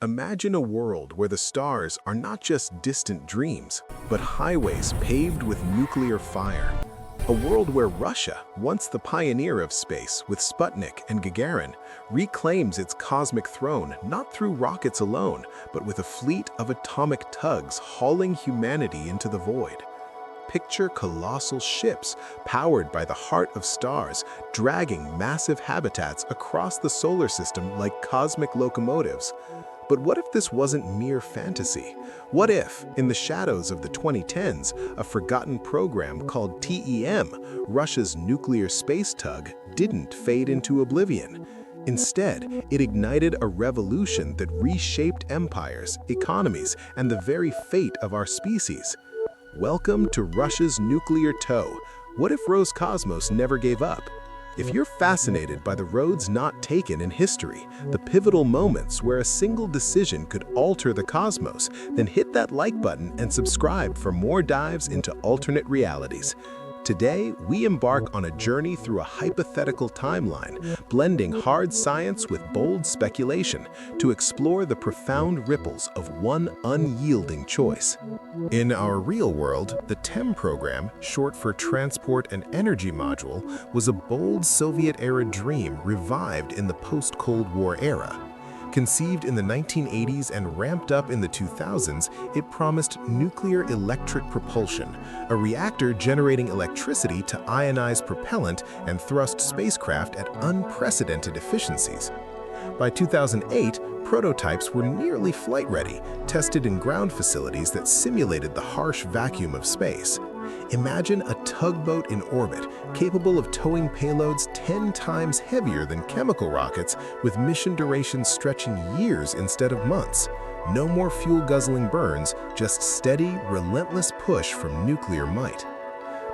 Imagine a world where the stars are not just distant dreams, but highways paved with nuclear fire. A world where Russia, once the pioneer of space with Sputnik and Gagarin, reclaims its cosmic throne not through rockets alone, but with a fleet of atomic tugs hauling humanity into the void. Picture colossal ships powered by the heart of stars, dragging massive habitats across the solar system like cosmic locomotives. But what if this wasn't mere fantasy? What if, in the shadows of the 2010s, a forgotten program called TEM, Russia's nuclear space tug, didn't fade into oblivion? Instead, it ignited a revolution that reshaped empires, economies, and the very fate of our species. Welcome to Russia's nuclear tow. What if Roscosmos never gave up? If you're fascinated by the roads not taken in history, the pivotal moments where a single decision could alter the cosmos, then hit that like button and subscribe for more dives into alternate realities. Today, we embark on a journey through a hypothetical timeline, blending hard science with bold speculation to explore the profound ripples of one unyielding choice. In our real world, the TEM program, short for Transport and Energy Module, was a bold Soviet-era dream revived in the post-Cold War era. Conceived in the 1980s and ramped up in the 2000s, it promised nuclear electric propulsion, a reactor generating electricity to ionize propellant and thrust spacecraft at unprecedented efficiencies. By 2008, prototypes were nearly flight-ready, tested in ground facilities that simulated the harsh vacuum of space. Imagine a tugboat in orbit, capable of towing payloads 10 times heavier than chemical rockets, with mission durations stretching years instead of months. No more fuel-guzzling burns, just steady, relentless push from nuclear might.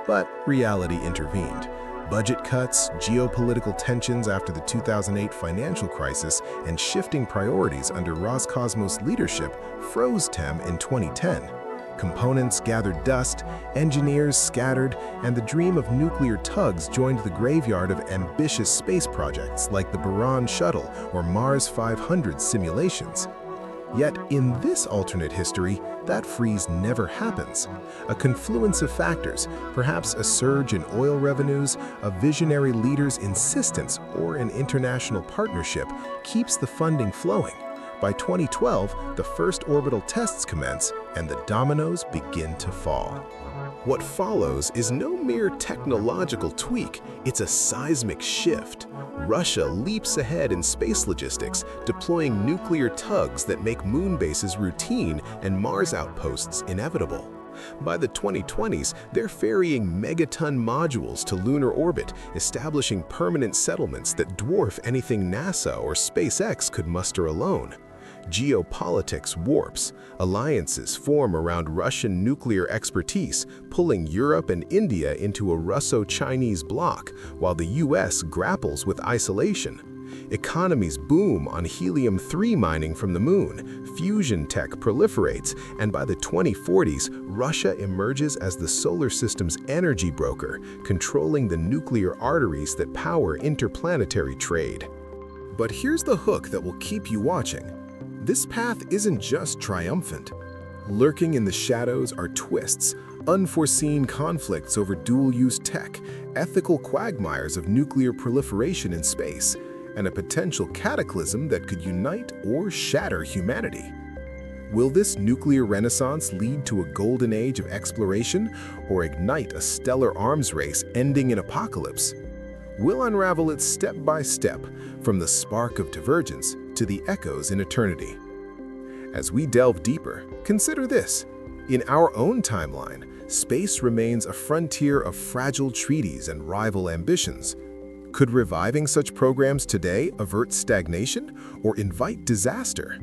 But reality intervened. Budget cuts, geopolitical tensions after the 2008 financial crisis, and shifting priorities under Roscosmos leadership froze TEM in 2010. Components gathered dust, engineers scattered, and the dream of nuclear tugs joined the graveyard of ambitious space projects like the Buran shuttle or Mars 500 simulations. Yet in this alternate history, that freeze never happens. A confluence of factors, perhaps a surge in oil revenues, a visionary leader's insistence, or an international partnership, keeps the funding flowing. By 2012, the first orbital tests commence, and the dominoes begin to fall. What follows is no mere technological tweak, it's a seismic shift. Russia leaps ahead in space logistics, deploying nuclear tugs that make moon bases routine and Mars outposts inevitable. By the 2020s, they're ferrying megaton modules to lunar orbit, establishing permanent settlements that dwarf anything NASA or SpaceX could muster alone. Geopolitics warps. Alliances form around Russian nuclear expertise, pulling Europe and India into a Russo-Chinese bloc, while the US grapples with isolation. Economies boom on helium-3 mining from the moon, fusion tech proliferates, and by the 2040s, Russia emerges as the solar system's energy broker, controlling the nuclear arteries that power interplanetary trade. But here's the hook that will keep you watching. This path isn't just triumphant. Lurking in the shadows are twists, unforeseen conflicts over dual-use tech, ethical quagmires of nuclear proliferation in space, and a potential cataclysm that could unite or shatter humanity. Will this nuclear renaissance lead to a golden age of exploration or ignite a stellar arms race ending in apocalypse? We'll unravel it step by step, from the spark of divergence to the echoes in eternity. As we delve deeper, consider this. In our own timeline, space remains a frontier of fragile treaties and rival ambitions. Could reviving such programs today avert stagnation or invite disaster?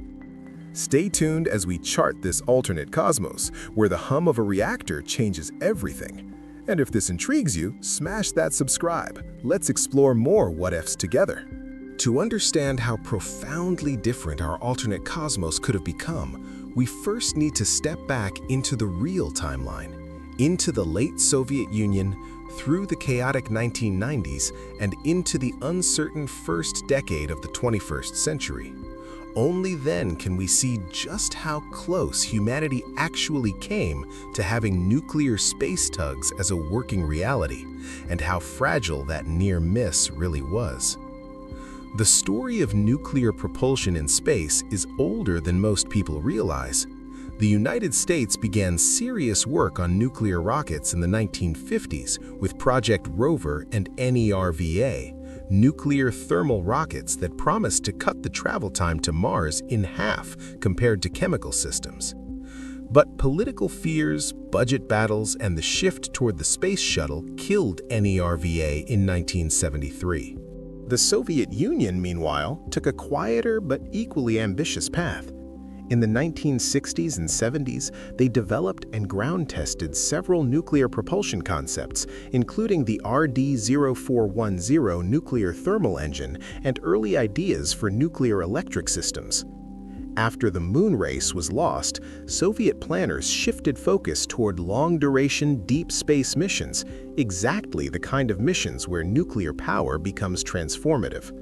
Stay tuned as we chart this alternate cosmos, where the hum of a reactor changes everything. And if this intrigues you, smash that subscribe. Let's explore more what-ifs together. To understand how profoundly different our alternate cosmos could have become, we first need to step back into the real timeline, into the late Soviet Union, through the chaotic 1990s, and into the uncertain first decade of the 21st century. Only then can we see just how close humanity actually came to having nuclear space tugs as a working reality, and how fragile that near miss really was. The story of nuclear propulsion in space is older than most people realize. The United States began serious work on nuclear rockets in the 1950s with Project Rover and NERVA, nuclear thermal rockets that promised to cut the travel time to Mars in half compared to chemical systems. But political fears, budget battles, and the shift toward the space shuttle killed NERVA in 1973. The Soviet Union, meanwhile, took a quieter but equally ambitious path. In the 1960s and 70s, they developed and ground-tested several nuclear propulsion concepts, including the RD-0410 nuclear thermal engine and early ideas for nuclear electric systems. After the moon race was lost, Soviet planners shifted focus toward long-duration deep space missions, exactly the kind of missions where nuclear power becomes transformative.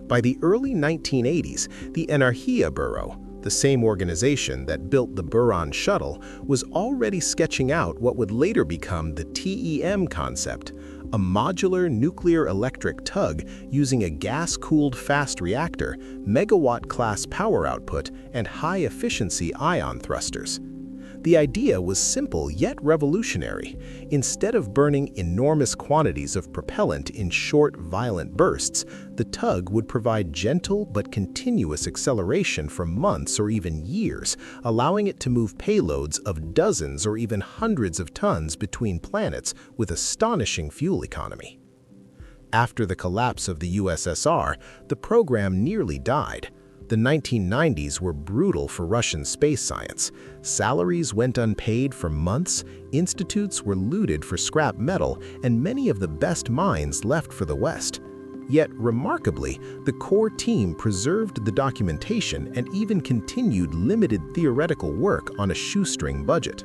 By the early 1980s, the Energia Bureau, the same organization that built the Buran shuttle, was already sketching out what would later become the TEM concept, a modular nuclear electric tug using a gas-cooled fast reactor, megawatt-class power output, and high-efficiency ion thrusters. The idea was simple yet revolutionary. Instead of burning enormous quantities of propellant in short, violent bursts, the tug would provide gentle but continuous acceleration for months or even years, allowing it to move payloads of dozens or even hundreds of tons between planets with astonishing fuel economy. After the collapse of the USSR, the program nearly died. The 1990s were brutal for Russian space science. Salaries went unpaid for months, institutes were looted for scrap metal, and many of the best minds left for the West. Yet, remarkably, the core team preserved the documentation and even continued limited theoretical work on a shoestring budget.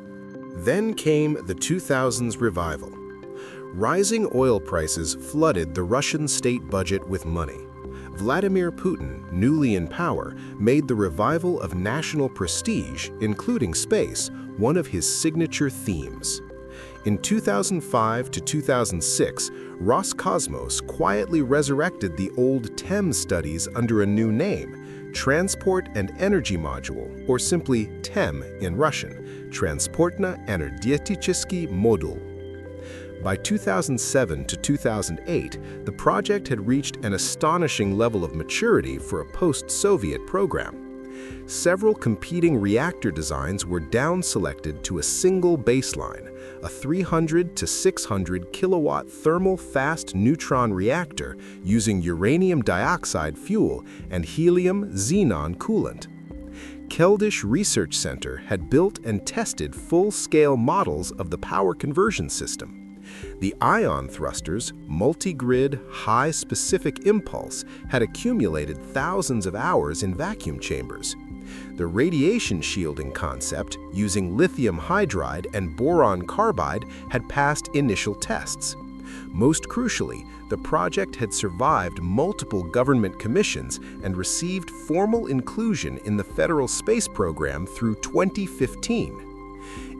Then came the 2000s revival. Rising oil prices flooded the Russian state budget with money. Vladimir Putin, newly in power, made the revival of national prestige, including space, one of his signature themes. In 2005 to 2006, Roscosmos quietly resurrected the old TEM studies under a new name, Transport and Energy Module, or simply TEM in Russian, Transportno-Energetический Modul. By 2007 to 2008, the project had reached an astonishing level of maturity for a post-Soviet program. Several competing reactor designs were down-selected to a single baseline, a 300 to 600 kilowatt thermal fast neutron reactor using uranium dioxide fuel and helium-xenon coolant. Keldysh Research Center had built and tested full-scale models of the power conversion system. The ion thrusters, multi-grid, high-specific impulse, had accumulated thousands of hours in vacuum chambers. The radiation shielding concept, using lithium hydride and boron carbide, had passed initial tests. Most crucially, the project had survived multiple government commissions and received formal inclusion in the federal space program through 2015.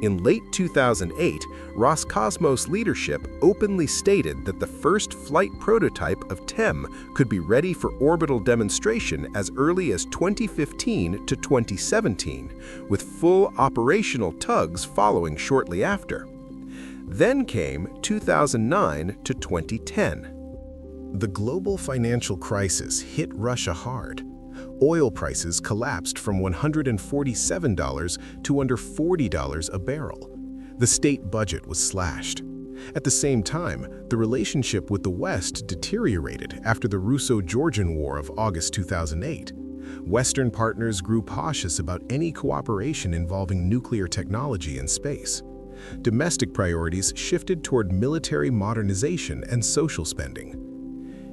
In late 2008, Roscosmos leadership openly stated that the first flight prototype of TEM could be ready for orbital demonstration as early as 2015 to 2017, with full operational tugs following shortly after. Then came 2009 to 2010. The global financial crisis hit Russia hard. Oil prices collapsed from $147 to under $40 a barrel. The state budget was slashed. At the same time, the relationship with the West deteriorated after the Russo-Georgian War of August 2008. Western partners grew cautious about any cooperation involving nuclear technology and space. Domestic priorities shifted toward military modernization and social spending.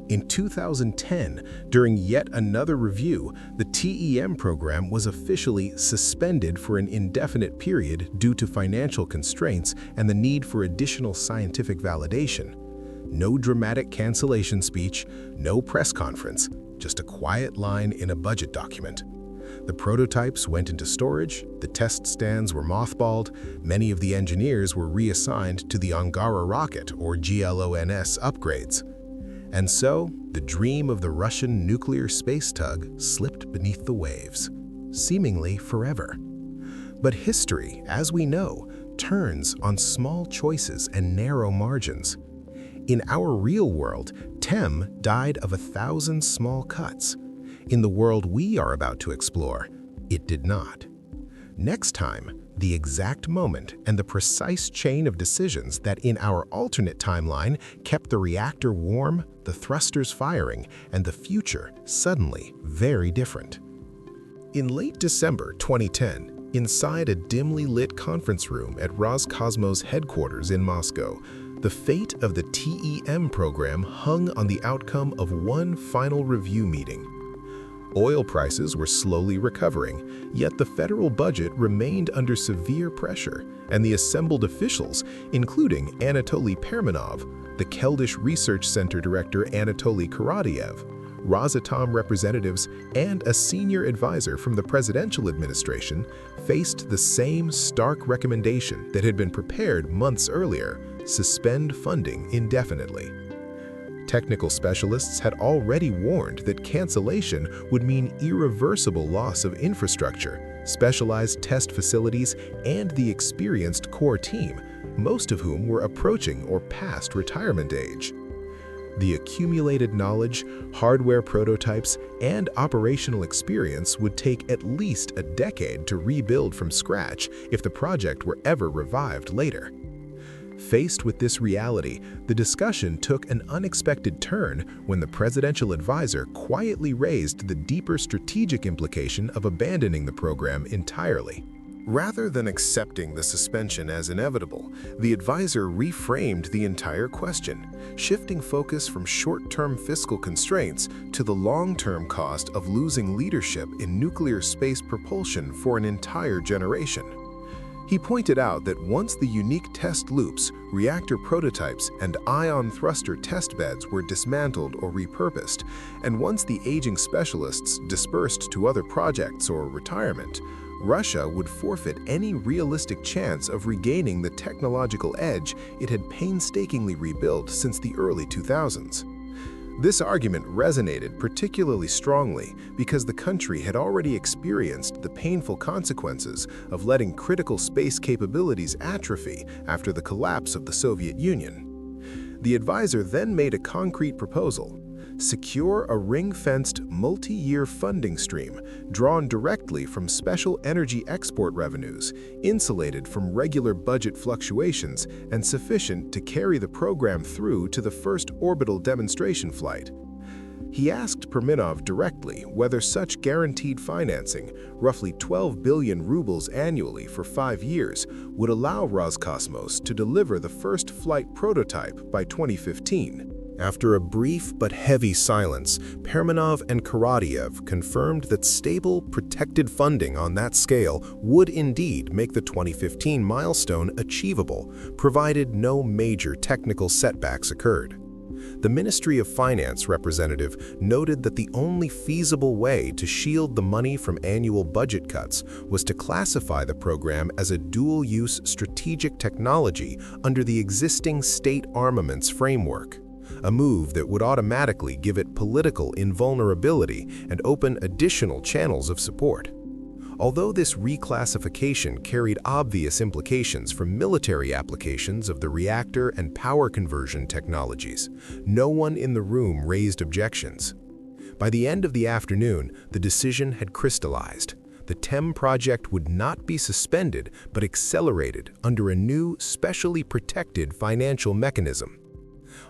In 2010, during yet another review, the TEM program was officially suspended for an indefinite period due to financial constraints and the need for additional scientific validation. No dramatic cancellation speech, no press conference, just a quiet line in a budget document. The prototypes went into storage, the test stands were mothballed, many of the engineers were reassigned to the Angara rocket or GLONS upgrades. And so, the dream of the Russian nuclear space tug slipped beneath the waves, seemingly forever. But history, as we know, turns on small choices and narrow margins. In our real world, TEM died of 1,000 small cuts. In the world we are about to explore, it did not. Next time, the exact moment and the precise chain of decisions that in our alternate timeline kept the reactor warm, the thrusters firing, and the future suddenly very different. In late December 2010, inside a dimly lit conference room at Roscosmos headquarters in Moscow, the fate of the TEM program hung on the outcome of one final review meeting. Oil prices were slowly recovering, yet the federal budget remained under severe pressure, and the assembled officials, including Anatoly Perminov, the Keldysh Research Center Director Anatoly Karadiev, Rosatom representatives, and a senior advisor from the presidential administration, faced the same stark recommendation that had been prepared months earlier: suspend funding indefinitely. Technical specialists had already warned that cancellation would mean irreversible loss of infrastructure, specialized test facilities, and the experienced core team, most of whom were approaching or past retirement age. The accumulated knowledge, hardware prototypes, and operational experience would take at least a decade to rebuild from scratch if the project were ever revived later. Faced with this reality, the discussion took an unexpected turn when the presidential advisor quietly raised the deeper strategic implication of abandoning the program entirely. Rather than accepting the suspension as inevitable, the advisor reframed the entire question, shifting focus from short-term fiscal constraints to the long-term cost of losing leadership in nuclear space propulsion for an entire generation. He pointed out that once the unique test loops, reactor prototypes, and ion thruster test beds were dismantled or repurposed, and once the aging specialists dispersed to other projects or retirement, Russia would forfeit any realistic chance of regaining the technological edge it had painstakingly rebuilt since the early 2000s. This argument resonated particularly strongly because the country had already experienced the painful consequences of letting critical space capabilities atrophy after the collapse of the Soviet Union. The advisor then made a concrete proposal: secure a ring-fenced, multi-year funding stream drawn directly from special energy export revenues, insulated from regular budget fluctuations, and sufficient to carry the program through to the first orbital demonstration flight. He asked Perminov directly whether such guaranteed financing, roughly 12 billion rubles annually for 5 years, would allow Roscosmos to deliver the first flight prototype by 2015. After a brief but heavy silence, Perminov and Karadiev confirmed that stable, protected funding on that scale would indeed make the 2015 milestone achievable, provided no major technical setbacks occurred. The Ministry of Finance representative noted that the only feasible way to shield the money from annual budget cuts was to classify the program as a dual-use strategic technology under the existing state armaments framework, a move that would automatically give it political invulnerability and open additional channels of support. Although this reclassification carried obvious implications for military applications of the reactor and power conversion technologies, no one in the room raised objections. By the end of the afternoon, the decision had crystallized. The TEM project would not be suspended but accelerated under a new, specially protected financial mechanism.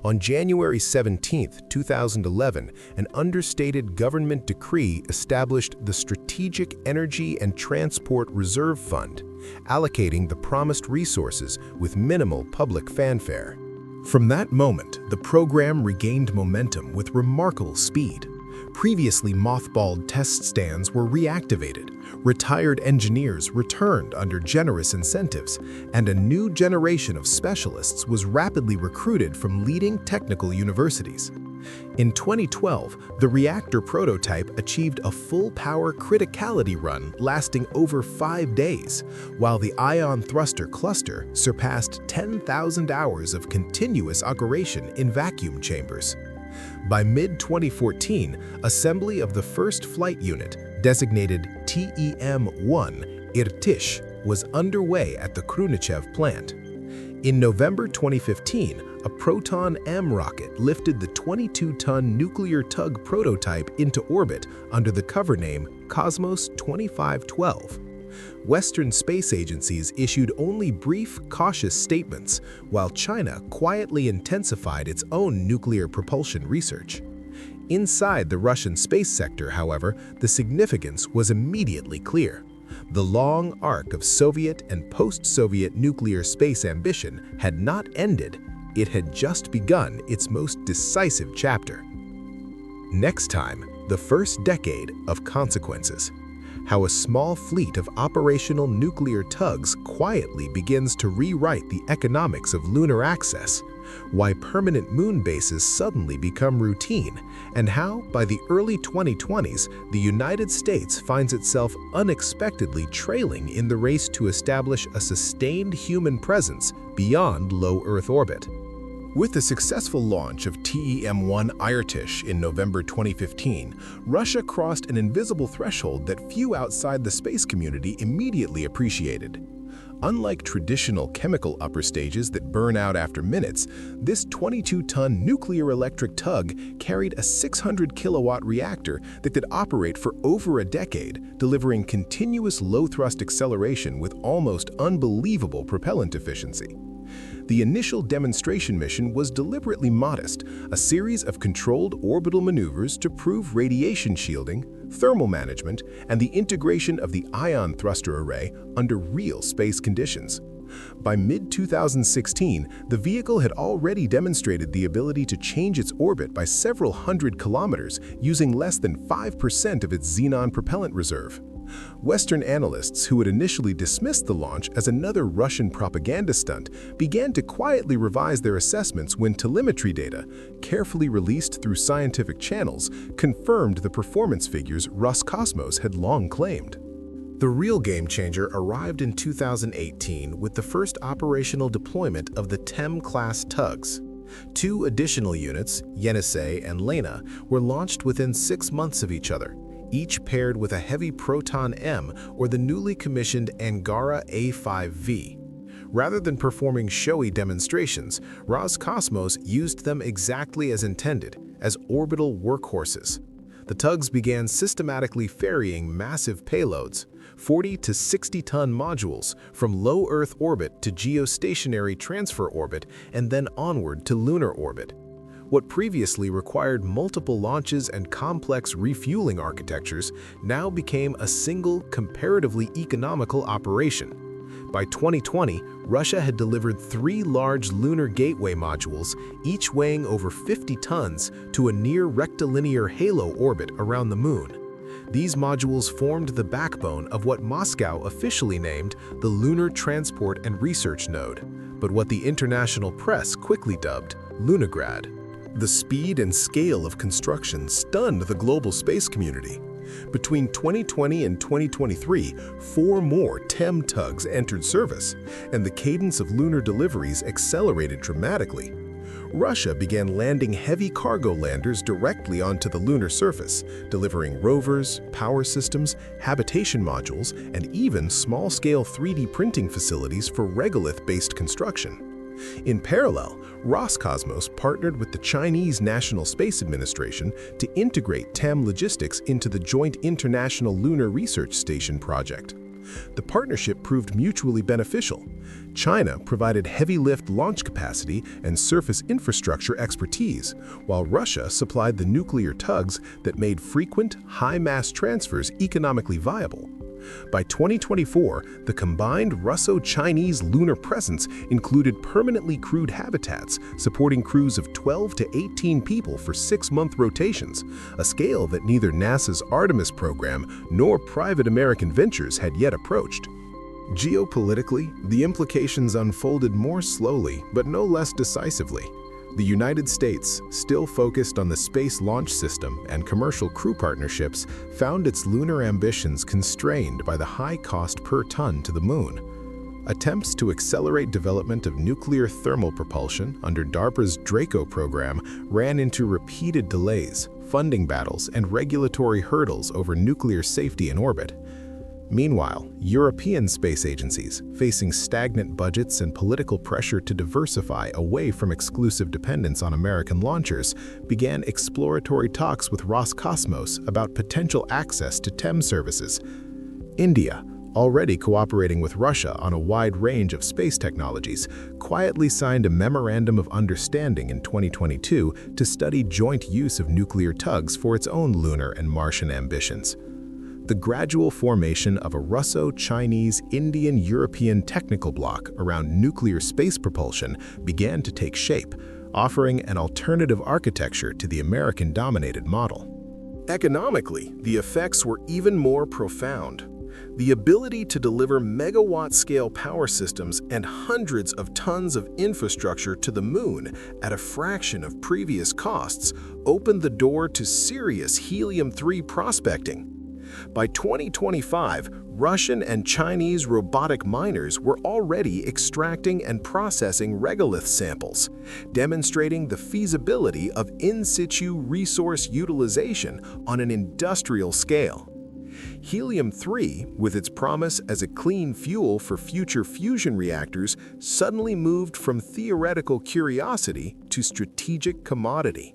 On January 17, 2011, an understated government decree established the Strategic Energy and Transport Reserve Fund, allocating the promised resources with minimal public fanfare. From that moment, the program regained momentum with remarkable speed. Previously mothballed test stands were reactivated, retired engineers returned under generous incentives, and a new generation of specialists was rapidly recruited from leading technical universities. In 2012, the reactor prototype achieved a full-power criticality run lasting over 5 days, while the ion thruster cluster surpassed 10,000 hours of continuous operation in vacuum chambers. By mid-2014, assembly of the first flight unit, designated TEM-1 Irtish, was underway at the Khrunichev plant. In November 2015, a Proton-M rocket lifted the 22-ton nuclear tug prototype into orbit under the cover name Cosmos 2512. Western space agencies issued only brief, cautious statements, while China quietly intensified its own nuclear propulsion research. Inside the Russian space sector, however, the significance was immediately clear. The long arc of Soviet and post-Soviet nuclear space ambition had not ended, it had just begun its most decisive chapter. Next time, the first decade of consequences. How a small fleet of operational nuclear tugs quietly begins to rewrite the economics of lunar access, why permanent moon bases suddenly become routine, and how, by the early 2020s, the United States finds itself unexpectedly trailing in the race to establish a sustained human presence beyond low Earth orbit. With the successful launch of TEM-1 Irtish in November 2015, Russia crossed an invisible threshold that few outside the space community immediately appreciated. Unlike traditional chemical upper stages that burn out after minutes, this 22-ton nuclear-electric tug carried a 600-kilowatt reactor that could operate for over a decade, delivering continuous low-thrust acceleration with almost unbelievable propellant efficiency. The initial demonstration mission was deliberately modest, a series of controlled orbital maneuvers to prove radiation shielding, thermal management, and the integration of the ion thruster array under real space conditions. By mid-2016, the vehicle had already demonstrated the ability to change its orbit by several hundred kilometers using less than 5% of its xenon propellant reserve. Western analysts who had initially dismissed the launch as another Russian propaganda stunt began to quietly revise their assessments when telemetry data, carefully released through scientific channels, confirmed the performance figures Roscosmos had long claimed. The real game-changer arrived in 2018 with the first operational deployment of the TEM-class tugs. 2 additional units, Yenisei and Lena, were launched within 6 months of each other, each paired with a heavy Proton-M or the newly commissioned Angara A5V. Rather than performing showy demonstrations, Roscosmos used them exactly as intended, as orbital workhorses. The tugs began systematically ferrying massive payloads, 40 to 60-ton modules, from low Earth orbit to geostationary transfer orbit and then onward to lunar orbit. What previously required multiple launches and complex refueling architectures now became a single, comparatively economical operation. By 2020, Russia had delivered 3 large lunar gateway modules, each weighing over 50 tons, to a near rectilinear halo orbit around the moon. These modules formed the backbone of what Moscow officially named the Lunar Transport and Research Node, but what the international press quickly dubbed Lunograd. The speed and scale of construction stunned the global space community. Between 2020 and 2023, 4 more TEM tugs entered service, and the cadence of lunar deliveries accelerated dramatically. Russia began landing heavy cargo landers directly onto the lunar surface, delivering rovers, power systems, habitation modules, and even small-scale 3D printing facilities for regolith-based construction. In parallel, Roscosmos partnered with the Chinese National Space Administration to integrate TEM logistics into the Joint International Lunar Research Station project. The partnership proved mutually beneficial. China provided heavy-lift launch capacity and surface infrastructure expertise, while Russia supplied the nuclear tugs that made frequent, high-mass transfers economically viable. By 2024, the combined Russo-Chinese lunar presence included permanently crewed habitats supporting crews of 12 to 18 people for 6-month rotations, a scale that neither NASA's Artemis program nor private American ventures had yet approached. Geopolitically, the implications unfolded more slowly but no less decisively. The United States, still focused on the Space Launch System and commercial crew partnerships, found its lunar ambitions constrained by the high cost per ton to the Moon. Attempts to accelerate development of nuclear thermal propulsion under DARPA's Draco program ran into repeated delays, funding battles, and regulatory hurdles over nuclear safety in orbit. Meanwhile, European space agencies, facing stagnant budgets and political pressure to diversify away from exclusive dependence on American launchers, began exploratory talks with Roscosmos about potential access to TEM services. India, already cooperating with Russia on a wide range of space technologies, quietly signed a Memorandum of Understanding in 2022 to study joint use of nuclear tugs for its own lunar and Martian ambitions. The gradual formation of a Russo-Chinese-Indian European technical bloc around nuclear space propulsion began to take shape, offering an alternative architecture to the American-dominated model. Economically, the effects were even more profound. The ability to deliver megawatt-scale power systems and hundreds of tons of infrastructure to the Moon at a fraction of previous costs opened the door to serious helium-3 prospecting. By 2025, Russian and Chinese robotic miners were already extracting and processing regolith samples, demonstrating the feasibility of in-situ resource utilization on an industrial scale. Helium-3, with its promise as a clean fuel for future fusion reactors, suddenly moved from theoretical curiosity to strategic commodity.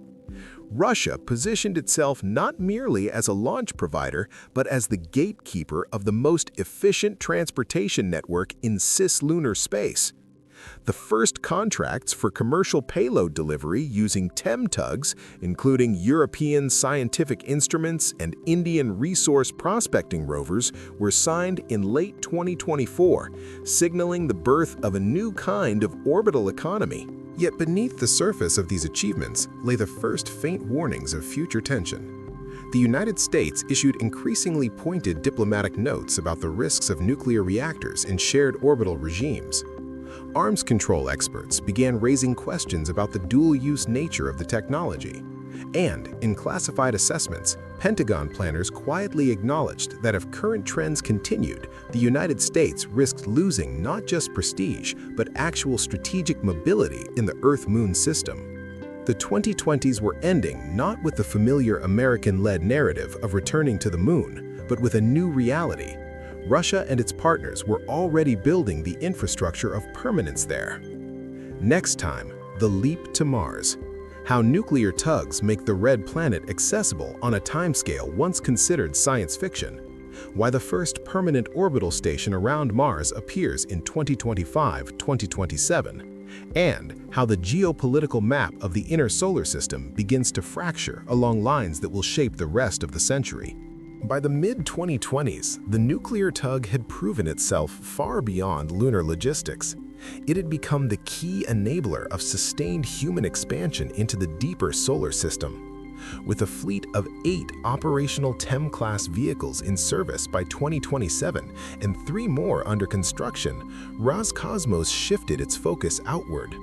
Russia positioned itself not merely as a launch provider, but as the gatekeeper of the most efficient transportation network in cislunar space. The first contracts for commercial payload delivery using TEM tugs, including European Scientific Instruments and Indian Resource Prospecting rovers, were signed in late 2024, signaling the birth of a new kind of orbital economy. Yet beneath the surface of these achievements lay the first faint warnings of future tension. The United States issued increasingly pointed diplomatic notes about the risks of nuclear reactors in shared orbital regimes. Arms control experts began raising questions about the dual-use nature of the technology. And, in classified assessments, Pentagon planners quietly acknowledged that if current trends continued, the United States risked losing not just prestige, but actual strategic mobility in the Earth-Moon system. The 2020s were ending not with the familiar American-led narrative of returning to the Moon, but with a new reality. Russia and its partners were already building the infrastructure of permanence there. Next time, the leap to Mars. How nuclear tugs make the red planet accessible on a timescale once considered science fiction. Why the first permanent orbital station around Mars appears in 2025-2027. And how the geopolitical map of the inner solar system begins to fracture along lines that will shape the rest of the century. By the mid-2020s, the nuclear tug had proven itself far beyond lunar logistics. It had become the key enabler of sustained human expansion into the deeper solar system. With a fleet of 8 operational TEM-class vehicles in service by 2027 and 3 more under construction, Roscosmos shifted its focus outward.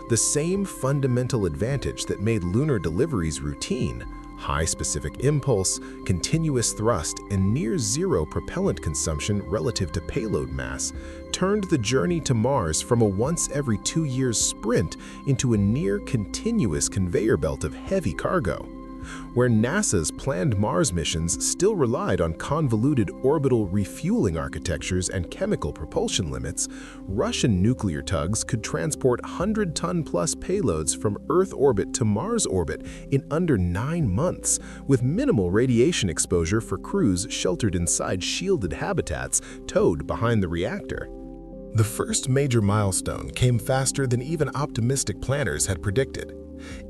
The same fundamental advantage that made lunar deliveries routine, high specific impulse, continuous thrust, and near-zero propellant consumption relative to payload mass, turned the journey to Mars from a once-every-2 years sprint into a near-continuous conveyor belt of heavy cargo. Where NASA's planned Mars missions still relied on convoluted orbital refueling architectures and chemical propulsion limits, Russian nuclear tugs could transport 100-ton-plus payloads from Earth orbit to Mars orbit in under 9 months, with minimal radiation exposure for crews sheltered inside shielded habitats towed behind the reactor. The first major milestone came faster than even optimistic planners had predicted.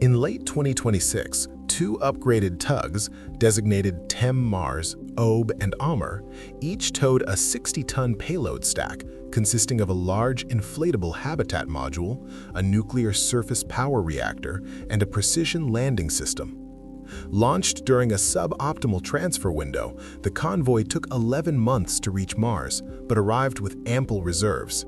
In late 2026, 2 upgraded tugs, designated TEM Mars, OB, and Amr, each towed a 60-ton payload stack consisting of a large inflatable habitat module, a nuclear surface power reactor, and a precision landing system. Launched during a suboptimal transfer window, the convoy took 11 months to reach Mars, but arrived with ample reserves.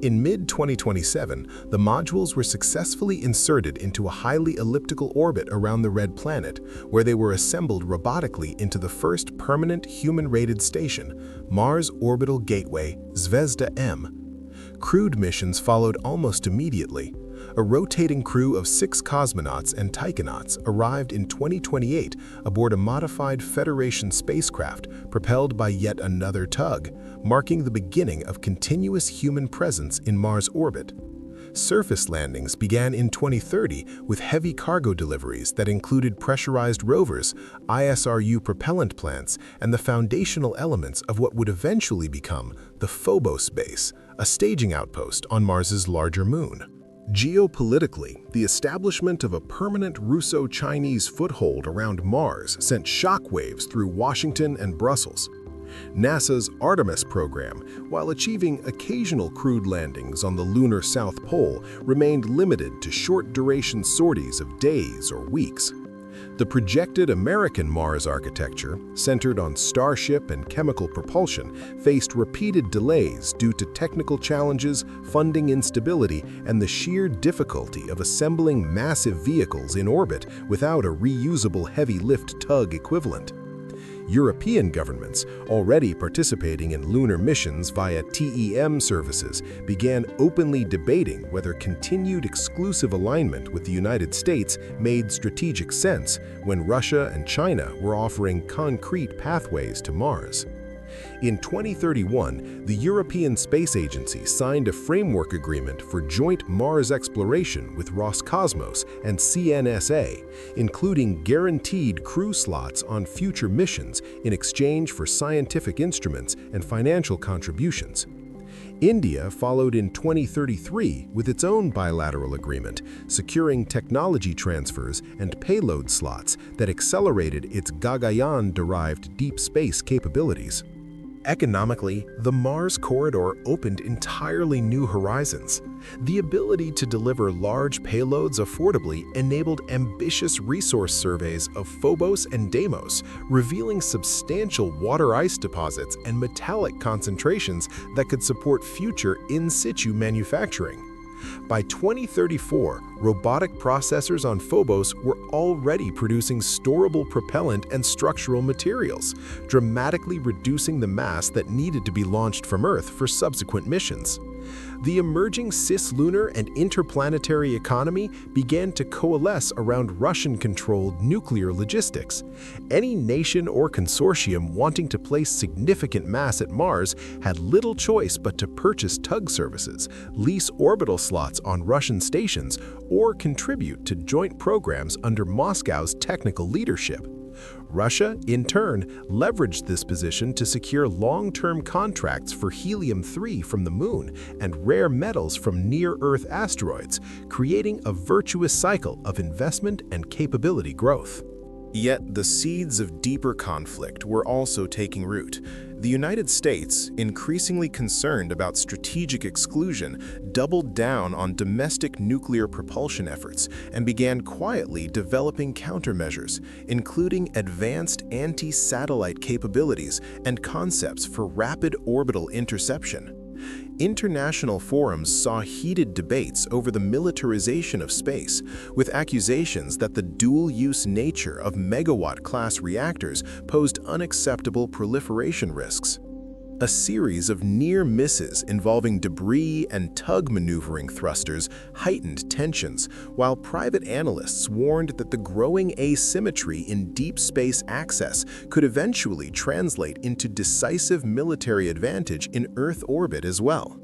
In mid-2027, the modules were successfully inserted into a highly elliptical orbit around the red planet, where they were assembled robotically into the first permanent human-rated station, Mars Orbital Gateway Zvezda M. Crewed missions followed almost immediately. A rotating crew of 6 cosmonauts and taikonauts arrived in 2028 aboard a modified Federation spacecraft propelled by yet another tug, marking the beginning of continuous human presence in Mars orbit. Surface landings began in 2030 with heavy cargo deliveries that included pressurized rovers, ISRU propellant plants, and the foundational elements of what would eventually become the Phobos base, a staging outpost on Mars's larger moon. Geopolitically, the establishment of a permanent Russo-Chinese foothold around Mars sent shockwaves through Washington and Brussels. NASA's Artemis program, while achieving occasional crewed landings on the lunar South Pole, remained limited to short-duration sorties of days or weeks. The projected American Mars architecture, centered on Starship and chemical propulsion, faced repeated delays due to technical challenges, funding instability, and the sheer difficulty of assembling massive vehicles in orbit without a reusable heavy-lift tug equivalent. European governments, already participating in lunar missions via TEM services, began openly debating whether continued exclusive alignment with the United States made strategic sense when Russia and China were offering concrete pathways to Mars. In 2031, the European Space Agency signed a framework agreement for joint Mars exploration with Roscosmos and CNSA, including guaranteed crew slots on future missions in exchange for scientific instruments and financial contributions. India followed in 2033 with its own bilateral agreement, securing technology transfers and payload slots that accelerated its Gaganyaan-derived deep space capabilities. Economically, the Mars corridor opened entirely new horizons. The ability to deliver large payloads affordably enabled ambitious resource surveys of Phobos and Deimos, revealing substantial water-ice deposits and metallic concentrations that could support future in-situ manufacturing. By 2034, robotic processors on Phobos were already producing storable propellant and structural materials, dramatically reducing the mass that needed to be launched from Earth for subsequent missions. The emerging cislunar and interplanetary economy began to coalesce around Russian-controlled nuclear logistics. Any nation or consortium wanting to place significant mass at Mars had little choice but to purchase tug services, lease orbital slots on Russian stations, or contribute to joint programs under Moscow's technical leadership. Russia, in turn, leveraged this position to secure long-term contracts for helium-3 from the Moon and rare metals from near-Earth asteroids, creating a virtuous cycle of investment and capability growth. Yet the seeds of deeper conflict were also taking root. The United States, increasingly concerned about strategic exclusion, doubled down on domestic nuclear propulsion efforts and began quietly developing countermeasures, including advanced anti-satellite capabilities and concepts for rapid orbital interception. International forums saw heated debates over the militarization of space, with accusations that the dual-use nature of megawatt-class reactors posed unacceptable proliferation risks. A series of near misses involving debris and tug maneuvering thrusters heightened tensions, while private analysts warned that the growing asymmetry in deep space access could eventually translate into decisive military advantage in Earth orbit as well.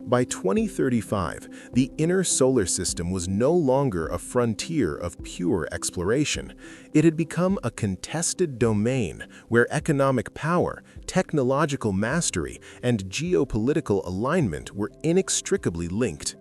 By 2035, the inner solar system was no longer a frontier of pure exploration. It had become a contested domain where economic power, technological mastery, and geopolitical alignment were inextricably linked.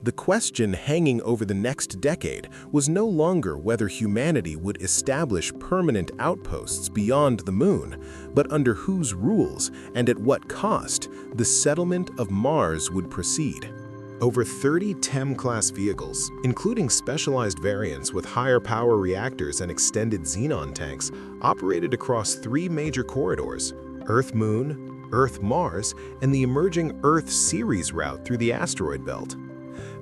The question hanging over the next decade was no longer whether humanity would establish permanent outposts beyond the Moon, but under whose rules and at what cost the settlement of Mars would proceed. Over 30 TEM-class vehicles, including specialized variants with higher power reactors and extended xenon tanks, operated across 3 major corridors: Earth-Moon, Earth-Mars, and the emerging Earth-Ceres route through the asteroid belt.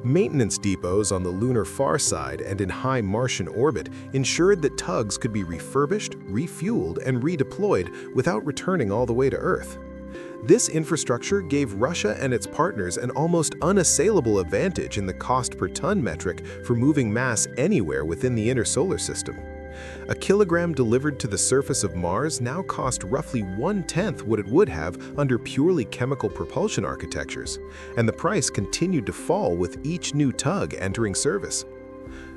Maintenance depots on the lunar far side and in high Martian orbit ensured that tugs could be refurbished, refueled, and redeployed without returning all the way to Earth. This infrastructure gave Russia and its partners an almost unassailable advantage in the cost per ton metric for moving mass anywhere within the inner solar system. A kilogram delivered to the surface of Mars now cost roughly 1/10 what it would have under purely chemical propulsion architectures, and the price continued to fall with each new tug entering service.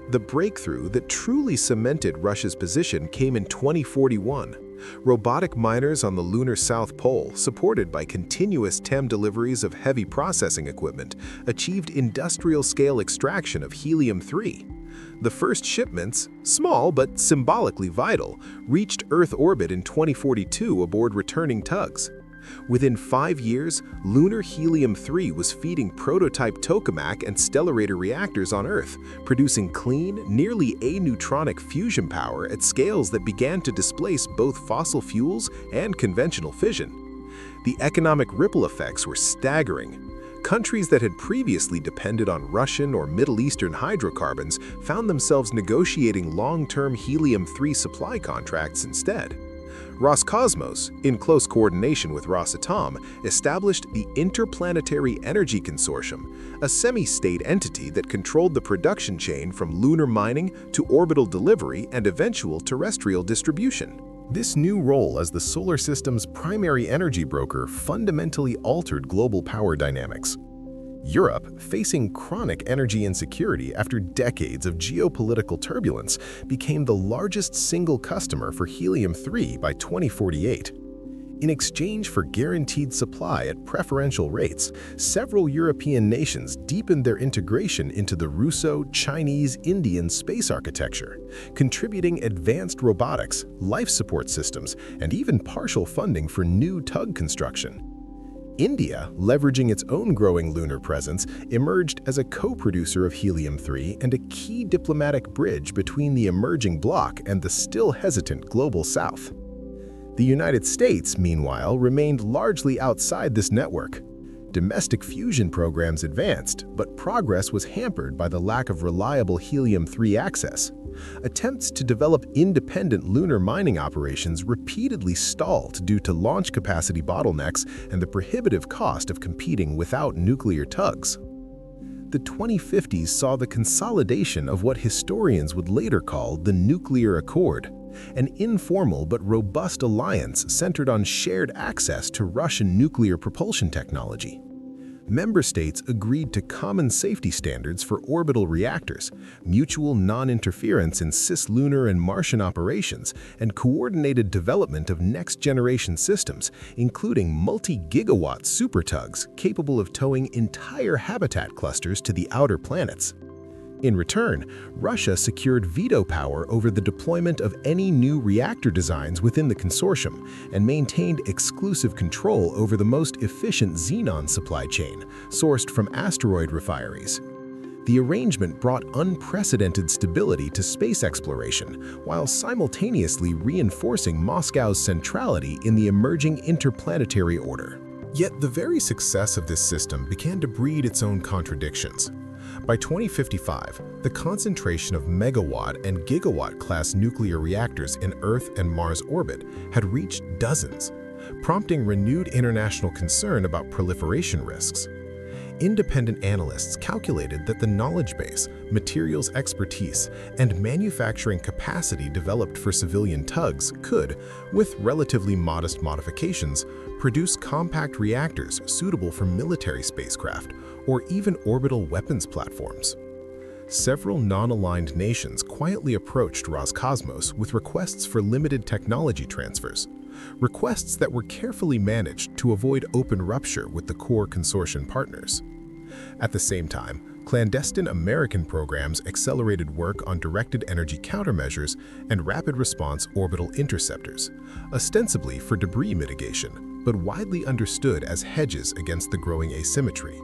The breakthrough that truly cemented Russia's position came in 2041. Robotic miners on the lunar South Pole, supported by continuous TEM deliveries of heavy processing equipment, achieved industrial-scale extraction of helium-3. The first shipments, small but symbolically vital, reached Earth orbit in 2042 aboard returning tugs. Within 5 years, lunar helium-3 was feeding prototype tokamak and stellarator reactors on Earth, producing clean, nearly aneutronic fusion power at scales that began to displace both fossil fuels and conventional fission. The economic ripple effects were staggering. Countries that had previously depended on Russian or Middle Eastern hydrocarbons found themselves negotiating long-term helium-3 supply contracts instead. Roscosmos, in close coordination with Rosatom, established the Interplanetary Energy Consortium, a semi-state entity that controlled the production chain from lunar mining to orbital delivery and eventual terrestrial distribution. This new role as the solar system's primary energy broker fundamentally altered global power dynamics. Europe, facing chronic energy insecurity after decades of geopolitical turbulence, became the largest single customer for helium-3 by 2048. In exchange for guaranteed supply at preferential rates, several European nations deepened their integration into the Russo-Chinese-Indian space architecture, contributing advanced robotics, life support systems, and even partial funding for new tug construction. India, leveraging its own growing lunar presence, emerged as a co-producer of helium-3 and a key diplomatic bridge between the emerging bloc and the still hesitant global south. The United States, meanwhile, remained largely outside this network. Domestic fusion programs advanced, but progress was hampered by the lack of reliable helium-3 access. Attempts to develop independent lunar mining operations repeatedly stalled due to launch capacity bottlenecks and the prohibitive cost of competing without nuclear tugs. The 2050s saw the consolidation of what historians would later call the Nuclear Accord, an informal but robust alliance centered on shared access to Russian nuclear propulsion technology. Member states agreed to common safety standards for orbital reactors, mutual non-interference in cislunar and Martian operations, and coordinated development of next-generation systems, including multi-gigawatt supertugs capable of towing entire habitat clusters to the outer planets. In return, Russia secured veto power over the deployment of any new reactor designs within the consortium and maintained exclusive control over the most efficient xenon supply chain, sourced from asteroid refineries. The arrangement brought unprecedented stability to space exploration, while simultaneously reinforcing Moscow's centrality in the emerging interplanetary order. Yet the very success of this system began to breed its own contradictions. By 2055, the concentration of megawatt and gigawatt-class nuclear reactors in Earth and Mars orbit had reached dozens, prompting renewed international concern about proliferation risks. Independent analysts calculated that the knowledge base, materials expertise, and manufacturing capacity developed for civilian tugs could, with relatively modest modifications, produce compact reactors suitable for military spacecraft or even orbital weapons platforms. Several non-aligned nations quietly approached Roscosmos with requests for limited technology transfers, requests that were carefully managed to avoid open rupture with the core consortium partners. At the same time, clandestine American programs accelerated work on directed energy countermeasures and rapid response orbital interceptors, ostensibly for debris mitigation, but widely understood as hedges against the growing asymmetry.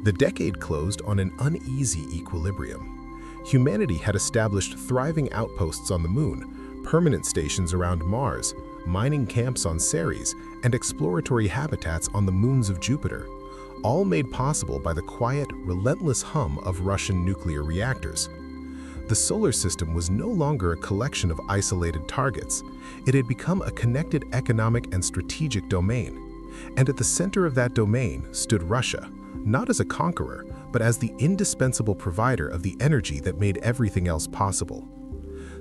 The decade closed on an uneasy equilibrium. Humanity had established thriving outposts on the Moon, permanent stations around Mars, mining camps on Ceres, and exploratory habitats on the moons of Jupiter, all made possible by the quiet, relentless hum of Russian nuclear reactors. The solar system was no longer a collection of isolated targets. It had become a connected economic and strategic domain. And at the center of that domain stood Russia, not as a conqueror, but as the indispensable provider of the energy that made everything else possible.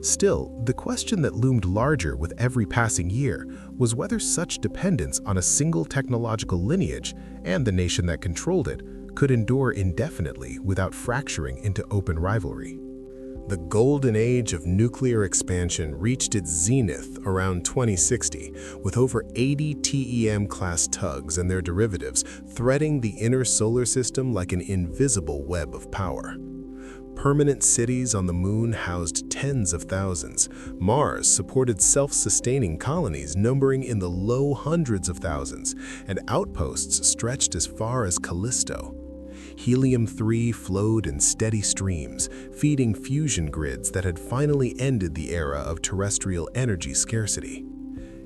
Still, the question that loomed larger with every passing year was whether such dependence on a single technological lineage and the nation that controlled it could endure indefinitely without fracturing into open rivalry. The golden age of nuclear expansion reached its zenith around 2060, with over 80 TEM-class tugs and their derivatives threading the inner solar system like an invisible web of power. Permanent cities on the moon housed tens of thousands. Mars supported self-sustaining colonies numbering in the low hundreds of thousands, and outposts stretched as far as Callisto. Helium-3 flowed in steady streams, feeding fusion grids that had finally ended the era of terrestrial energy scarcity.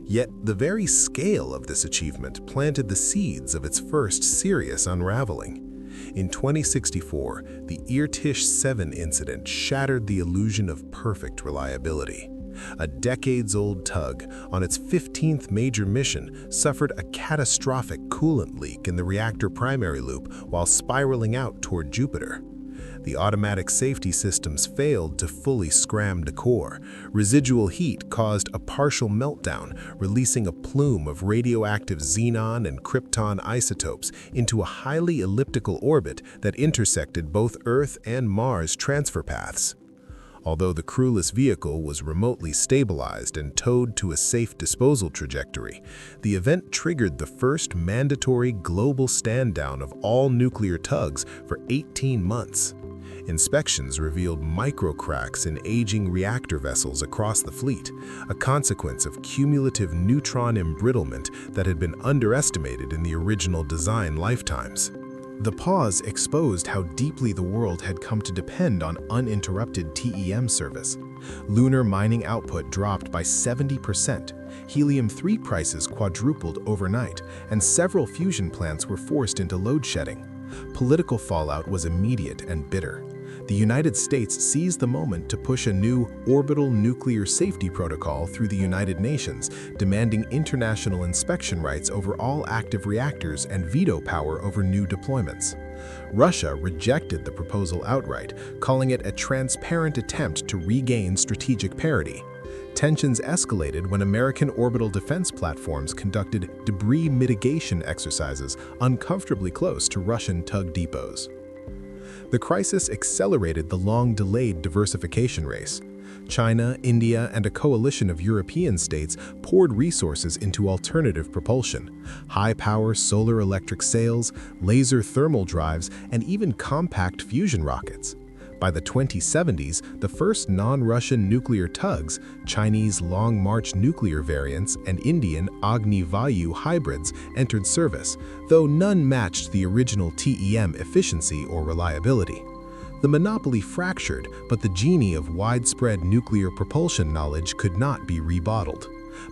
Yet the very scale of this achievement planted the seeds of its first serious unraveling. In 2064, the Irtish 7 incident shattered the illusion of perfect reliability. A decades-old tug, on its 15th major mission, suffered a catastrophic coolant leak in the reactor primary loop while spiraling out toward Jupiter. The automatic safety systems failed to fully scram the core. Residual heat caused a partial meltdown, releasing a plume of radioactive xenon and krypton isotopes into a highly elliptical orbit that intersected both Earth and Mars transfer paths. Although the crewless vehicle was remotely stabilized and towed to a safe disposal trajectory, the event triggered the first mandatory global stand-down of all nuclear tugs for 18 months. Inspections revealed micro-cracks in aging reactor vessels across the fleet, a consequence of cumulative neutron embrittlement that had been underestimated in the original design lifetimes. The pause exposed how deeply the world had come to depend on uninterrupted TEM service. Lunar mining output dropped by 70%, helium-3 prices quadrupled overnight, and several fusion plants were forced into load shedding. Political fallout was immediate and bitter. The United States seized the moment to push a new orbital nuclear safety protocol through the United Nations, demanding international inspection rights over all active reactors and veto power over new deployments. Russia rejected the proposal outright, calling it a transparent attempt to regain strategic parity. Tensions escalated when American orbital defense platforms conducted debris mitigation exercises uncomfortably close to Russian tug depots. The crisis accelerated the long-delayed diversification race. China, India, and a coalition of European states poured resources into alternative propulsion: high-power solar electric sails, laser thermal drives, and even compact fusion rockets. By the 2070s, the first non-Russian nuclear tugs, Chinese Long March nuclear variants, and Indian Agni Vayu hybrids entered service, though none matched the original TEM efficiency or reliability. The monopoly fractured, but the genie of widespread nuclear propulsion knowledge could not be rebottled.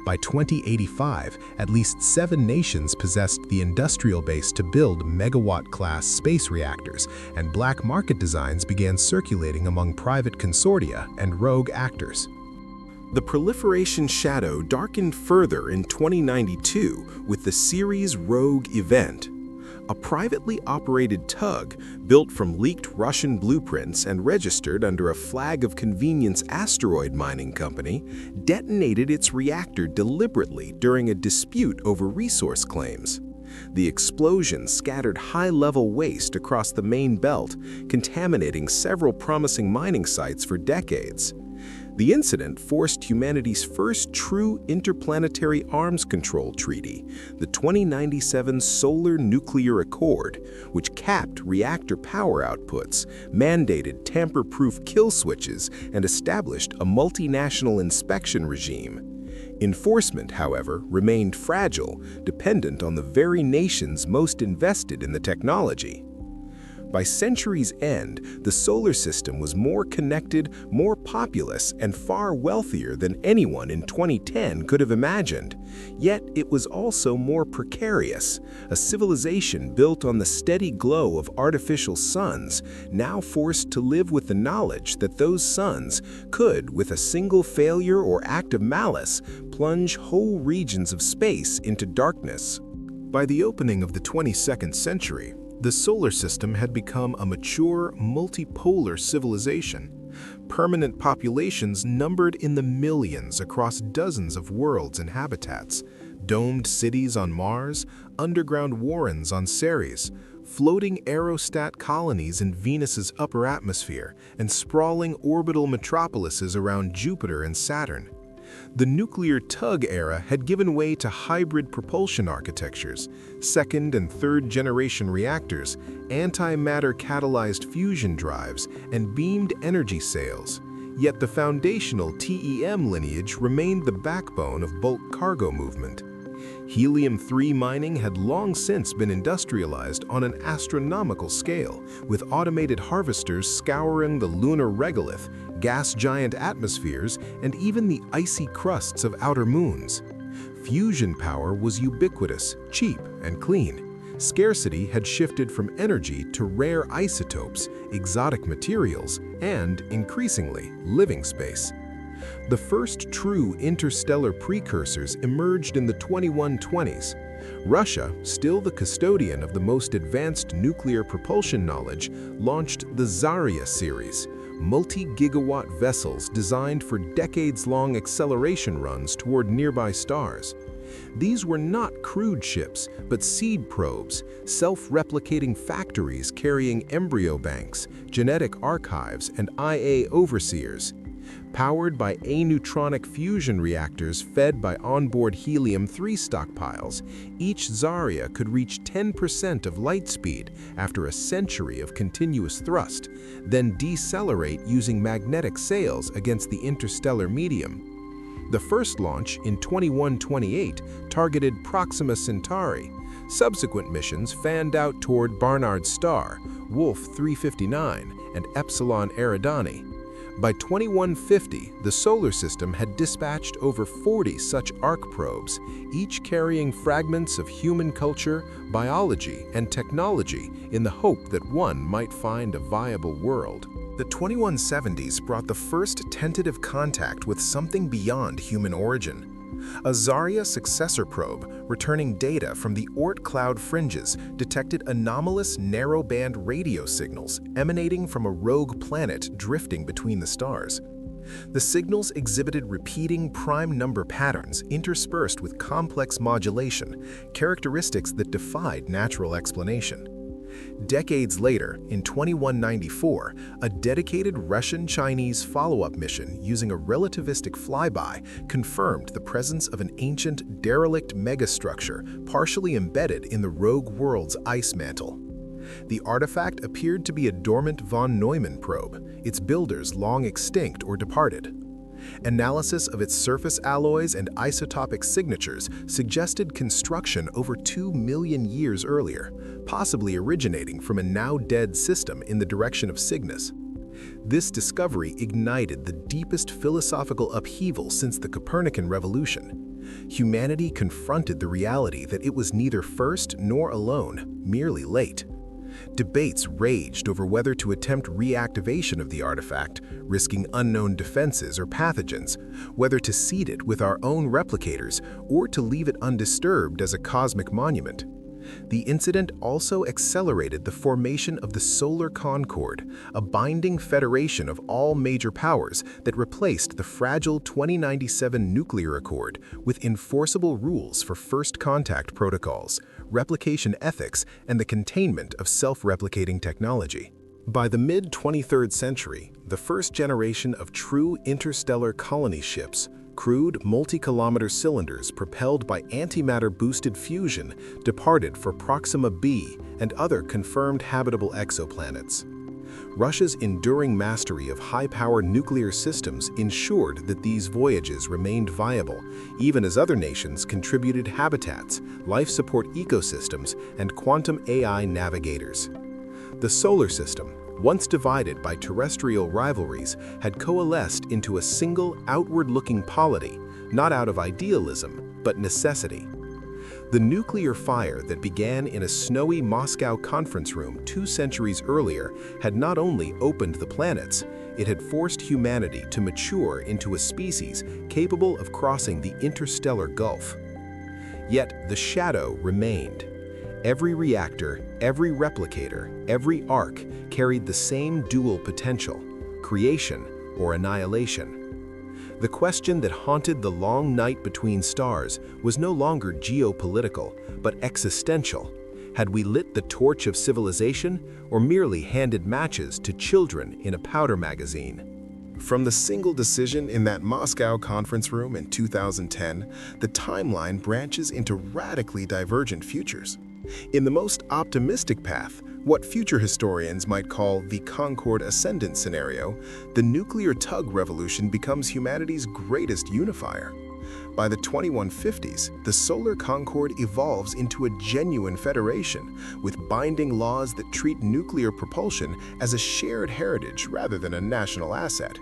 By 2085, at least 7 nations possessed the industrial base to build megawatt-class space reactors, and black market designs began circulating among private consortia and rogue actors. The proliferation shadow darkened further in 2092 with the Ceres Rogue event. A privately operated tug, built from leaked Russian blueprints and registered under a flag of convenience asteroid mining company, detonated its reactor deliberately during a dispute over resource claims. The explosion scattered high-level waste across the main belt, contaminating several promising mining sites for decades. The incident forced humanity's first true interplanetary arms control treaty, the 2097 Solar Nuclear Accord, which capped reactor power outputs, mandated tamper-proof kill switches, and established a multinational inspection regime. Enforcement, however, remained fragile, dependent on the very nations most invested in the technology. By century's end, the solar system was more connected, more populous, and far wealthier than anyone in 2010 could have imagined. Yet it was also more precarious, a civilization built on the steady glow of artificial suns, now forced to live with the knowledge that those suns could, with a single failure or act of malice, plunge whole regions of space into darkness. By the opening of the 22nd century, the solar system had become a mature, multipolar civilization. Permanent populations numbered in the millions across dozens of worlds and habitats, domed cities on Mars, underground warrens on Ceres, floating aerostat colonies in Venus's upper atmosphere, and sprawling orbital metropolises around Jupiter and Saturn. The nuclear tug era had given way to hybrid propulsion architectures, second- and third-generation reactors, antimatter-catalyzed fusion drives, and beamed energy sails. Yet the foundational TEM lineage remained the backbone of bulk cargo movement. Helium-3 mining had long since been industrialized on an astronomical scale, with automated harvesters scouring the lunar regolith, gas giant atmospheres, and even the icy crusts of outer moons. Fusion power was ubiquitous, cheap, and clean. Scarcity had shifted from energy to rare isotopes, exotic materials, and, increasingly, living space. The first true interstellar precursors emerged in the 2120s. Russia, still the custodian of the most advanced nuclear propulsion knowledge, launched the Zarya series, multi-gigawatt vessels designed for decades-long acceleration runs toward nearby stars. These were not crewed ships, but seed probes, self-replicating factories carrying embryo banks, genetic archives, and IA overseers. Powered by aneutronic fusion reactors fed by onboard helium-3 stockpiles, each Zarya could reach 10% of light speed after a century of continuous thrust, then decelerate using magnetic sails against the interstellar medium. The first launch in 2128 targeted Proxima Centauri. Subsequent missions fanned out toward Barnard's Star, Wolf 359, and Epsilon Eridani. By 2150, the solar system had dispatched over 40 such arc probes, each carrying fragments of human culture, biology, and technology in the hope that one might find a viable world. The 2170s brought the first tentative contact with something beyond human origin. A Zarya successor probe, returning data from the Oort cloud fringes, detected anomalous narrowband radio signals emanating from a rogue planet drifting between the stars. The signals exhibited repeating prime number patterns interspersed with complex modulation, characteristics that defied natural explanation. Decades later, in 2194, a dedicated Russian-Chinese follow-up mission using a relativistic flyby confirmed the presence of an ancient, derelict megastructure partially embedded in the rogue world's ice mantle. The artifact appeared to be a dormant von Neumann probe, its builders long extinct or departed. Analysis of its surface alloys and isotopic signatures suggested construction over 2 million years earlier, possibly originating from a now-dead system in the direction of Cygnus. This discovery ignited the deepest philosophical upheaval since the Copernican revolution. Humanity confronted the reality that it was neither first nor alone, merely late. Debates raged over whether to attempt reactivation of the artifact, risking unknown defenses or pathogens, whether to seed it with our own replicators, or to leave it undisturbed as a cosmic monument. The incident also accelerated the formation of the Solar Concord, a binding federation of all major powers that replaced the fragile 2097 nuclear accord with enforceable rules for first contact protocols, replication ethics, and the containment of self-replicating technology. By the mid-23rd century, the first generation of true interstellar colony ships, crewed multi-kilometer cylinders propelled by antimatter-boosted fusion, departed for Proxima b and other confirmed habitable exoplanets. Russia's enduring mastery of high-powered nuclear systems ensured that these voyages remained viable, even as other nations contributed habitats, life support ecosystems, and quantum AI navigators. The solar system, once divided by terrestrial rivalries, had coalesced into a single outward-looking polity, not out of idealism, but necessity. The nuclear fire that began in a snowy Moscow conference room 2 centuries earlier had not only opened the planets, it had forced humanity to mature into a species capable of crossing the interstellar gulf. Yet the shadow remained. Every reactor, every replicator, every arc carried the same dual potential: creation or annihilation. The question that haunted the long night between stars was no longer geopolitical, but existential. Had we lit the torch of civilization, or merely handed matches to children in a powder magazine? From the single decision in that Moscow conference room in 2010, the timeline branches into radically divergent futures. In the most optimistic path, what future historians might call the Concorde Ascendant scenario, the nuclear tug revolution becomes humanity's greatest unifier. By the 2150s, the solar Concorde evolves into a genuine federation, with binding laws that treat nuclear propulsion as a shared heritage rather than a national asset.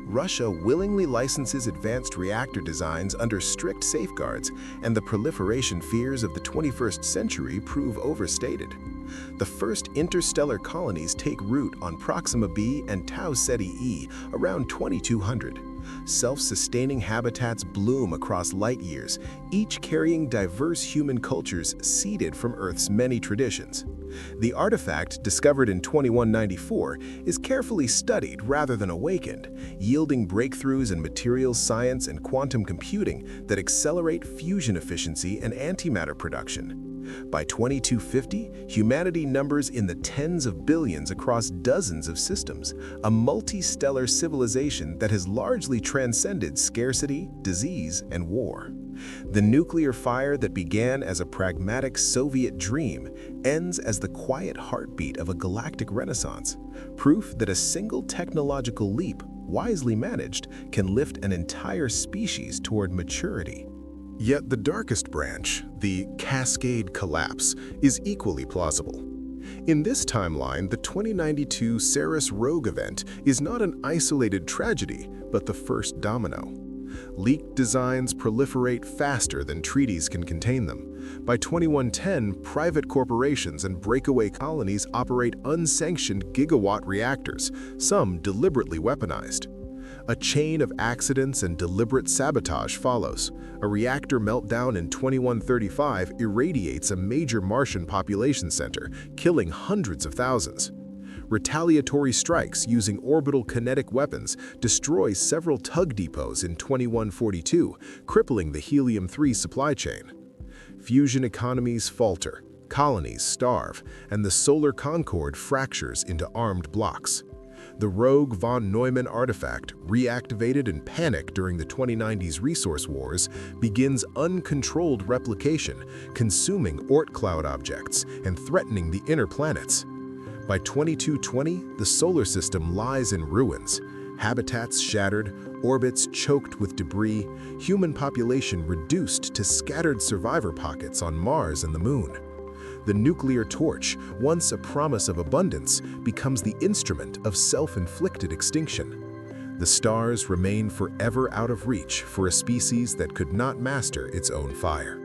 Russia willingly licenses advanced reactor designs under strict safeguards, and the proliferation fears of the 21st century prove overstated. The first interstellar colonies take root on Proxima b and Tau Ceti e around 2200. Self-sustaining habitats bloom across light years, each carrying diverse human cultures seeded from Earth's many traditions. The artifact, discovered in 2194, is carefully studied rather than awakened, yielding breakthroughs in materials science and quantum computing that accelerate fusion efficiency and antimatter production. By 2250, humanity numbers in the tens of billions across dozens of systems, a multi-stellar civilization that has largely transcended scarcity, disease, and war. The nuclear fire that began as a pragmatic Soviet dream ends as the quiet heartbeat of a galactic renaissance, proof that a single technological leap, wisely managed, can lift an entire species toward maturity. Yet the darkest branch, the Cascade Collapse, is equally plausible. In this timeline, the 2092 Ceres Rogue event is not an isolated tragedy, but the first domino. Leaked designs proliferate faster than treaties can contain them. By 2110, private corporations and breakaway colonies operate unsanctioned gigawatt reactors, some deliberately weaponized. A chain of accidents and deliberate sabotage follows. A reactor meltdown in 2135 irradiates a major Martian population center, killing hundreds of thousands. Retaliatory strikes using orbital kinetic weapons destroy several tug depots in 2142, crippling the helium-3 supply chain. Fusion economies falter, colonies starve, and the solar Concorde fractures into armed blocks. The rogue von Neumann artifact, reactivated in panic during the 2090s resource wars, begins uncontrolled replication, consuming Oort cloud objects and threatening the inner planets. By 2220, the solar system lies in ruins, habitats shattered, orbits choked with debris, human population reduced to scattered survivor pockets on Mars and the Moon. The nuclear torch, once a promise of abundance, becomes the instrument of self-inflicted extinction. The stars remain forever out of reach for a species that could not master its own fire.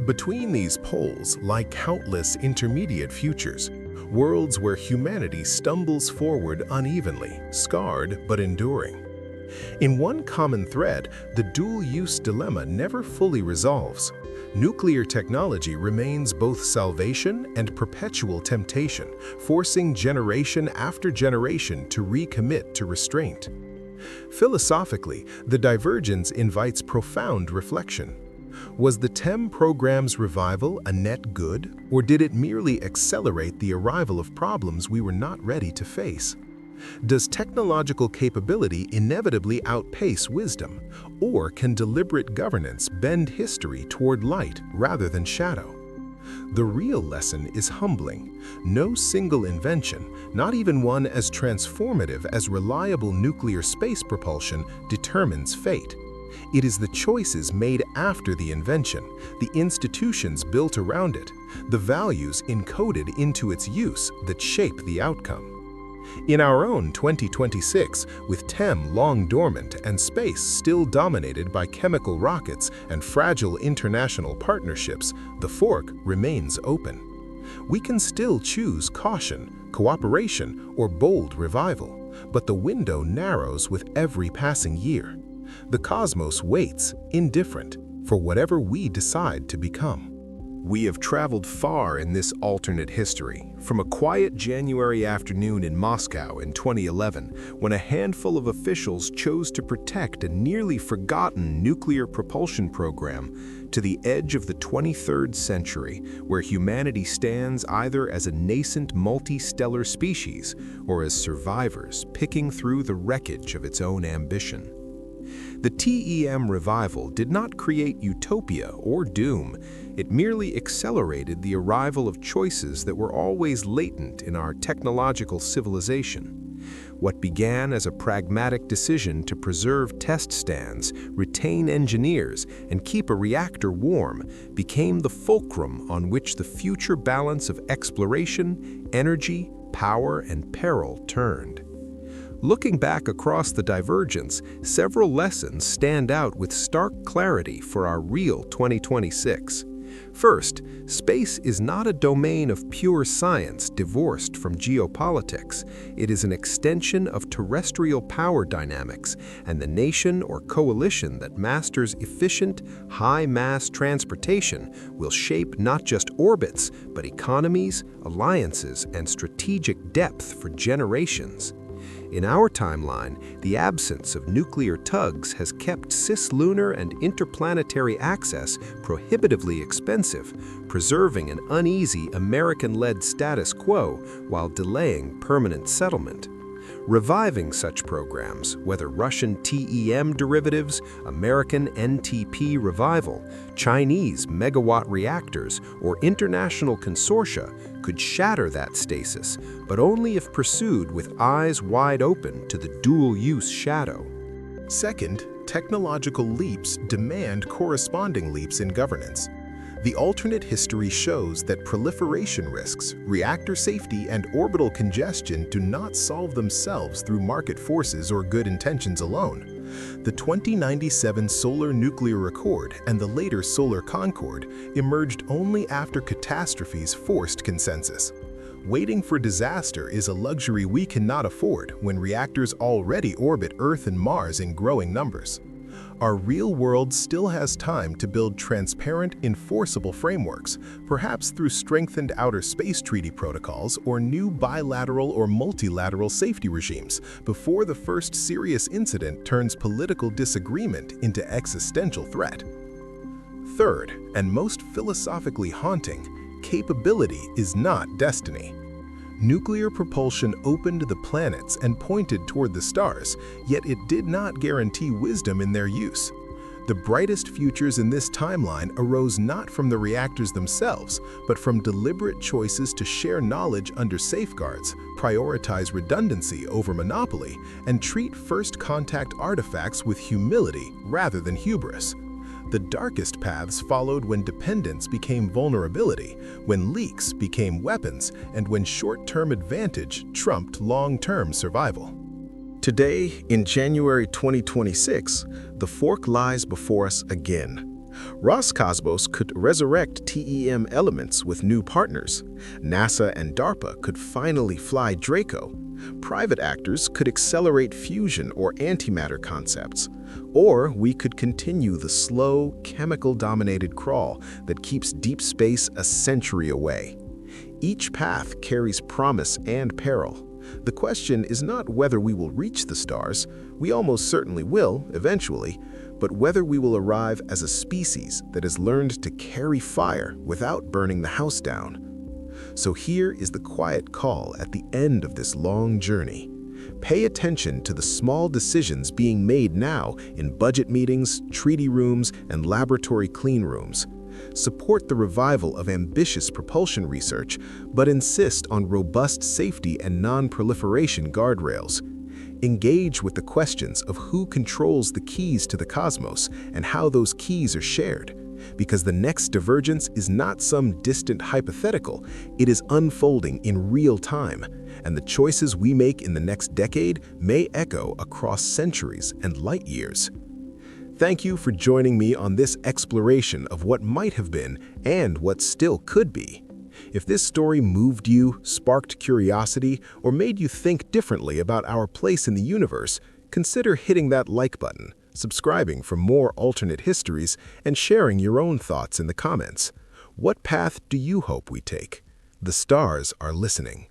Between these poles lie countless intermediate futures, worlds where humanity stumbles forward unevenly, scarred but enduring. In one common thread, the dual-use dilemma never fully resolves. Nuclear technology remains both salvation and perpetual temptation, forcing generation after generation to recommit to restraint. Philosophically, the divergence invites profound reflection. Was the TEM program's revival a net good, or did it merely accelerate the arrival of problems we were not ready to face? Does technological capability inevitably outpace wisdom, or can deliberate governance bend history toward light rather than shadow? The real lesson is humbling. No single invention, not even one as transformative as reliable nuclear space propulsion, determines fate. It is the choices made after the invention, the institutions built around it, the values encoded into its use that shape the outcome. In our own 2026, with TEM long dormant and space still dominated by chemical rockets and fragile international partnerships, the fork remains open. We can still choose caution, cooperation, or bold revival, but the window narrows with every passing year. The cosmos waits, indifferent, for whatever we decide to become. We have traveled far in this alternate history, from a quiet January afternoon in Moscow in 2011, when a handful of officials chose to protect a nearly forgotten nuclear propulsion program, to the edge of the 23rd century, where humanity stands either as a nascent multi-stellar species or as survivors picking through the wreckage of its own ambition. The TEM revival did not create utopia or doom. It merely accelerated the arrival of choices that were always latent in our technological civilization. What began as a pragmatic decision to preserve test stands, retain engineers, and keep a reactor warm became the fulcrum on which the future balance of exploration, energy, power, and peril turned. Looking back across the divergence, several lessons stand out with stark clarity for our real 2026. First, space is not a domain of pure science divorced from geopolitics. It is an extension of terrestrial power dynamics, and the nation or coalition that masters efficient, high-mass transportation will shape not just orbits, but economies, alliances, and strategic depth for generations. In our timeline, the absence of nuclear tugs has kept cislunar and interplanetary access prohibitively expensive, preserving an uneasy American-led status quo while delaying permanent settlement. Reviving such programs, whether Russian TEM derivatives, American NTP revival, Chinese megawatt reactors, or international consortia, could shatter that stasis, but only if pursued with eyes wide open to the dual-use shadow. Second, technological leaps demand corresponding leaps in governance. The alternate history shows that proliferation risks, reactor safety, and orbital congestion do not solve themselves through market forces or good intentions alone. The 2097 Solar Nuclear Accord and the later Solar Concord emerged only after catastrophes forced consensus. Waiting for disaster is a luxury we cannot afford when reactors already orbit Earth and Mars in growing numbers. Our real world still has time to build transparent, enforceable frameworks, perhaps through strengthened outer space treaty protocols or new bilateral or multilateral safety regimes, before the first serious incident turns political disagreement into existential threat. Third, and most philosophically haunting, capability is not destiny. Nuclear propulsion opened the planets and pointed toward the stars, yet it did not guarantee wisdom in their use. The brightest futures in this timeline arose not from the reactors themselves, but from deliberate choices to share knowledge under safeguards, prioritize redundancy over monopoly, and treat first contact artifacts with humility rather than hubris. The darkest paths followed when dependence became vulnerability, when leaks became weapons, and when short-term advantage trumped long-term survival. Today, in January 2026, the fork lies before us again. Roscosmos could resurrect TEM elements with new partners. NASA and DARPA could finally fly Draco. Private actors could accelerate fusion or antimatter concepts. Or we could continue the slow, chemical-dominated crawl that keeps deep space a century away. Each path carries promise and peril. The question is not whether we will reach the stars, we almost certainly will, eventually, but whether we will arrive as a species that has learned to carry fire without burning the house down. So here is the quiet call at the end of this long journey. Pay attention to the small decisions being made now in budget meetings, treaty rooms, and laboratory clean rooms. Support the revival of ambitious propulsion research, but insist on robust safety and non-proliferation guardrails. Engage with the questions of who controls the keys to the cosmos and how those keys are shared. Because the next divergence is not some distant hypothetical, it is unfolding in real time, and the choices we make in the next decade may echo across centuries and light years. Thank you for joining me on this exploration of what might have been and what still could be. If this story moved you, sparked curiosity, or made you think differently about our place in the universe, consider hitting that like button, subscribing for more alternate histories, and sharing your own thoughts in the comments. What path do you hope we take? The stars are listening.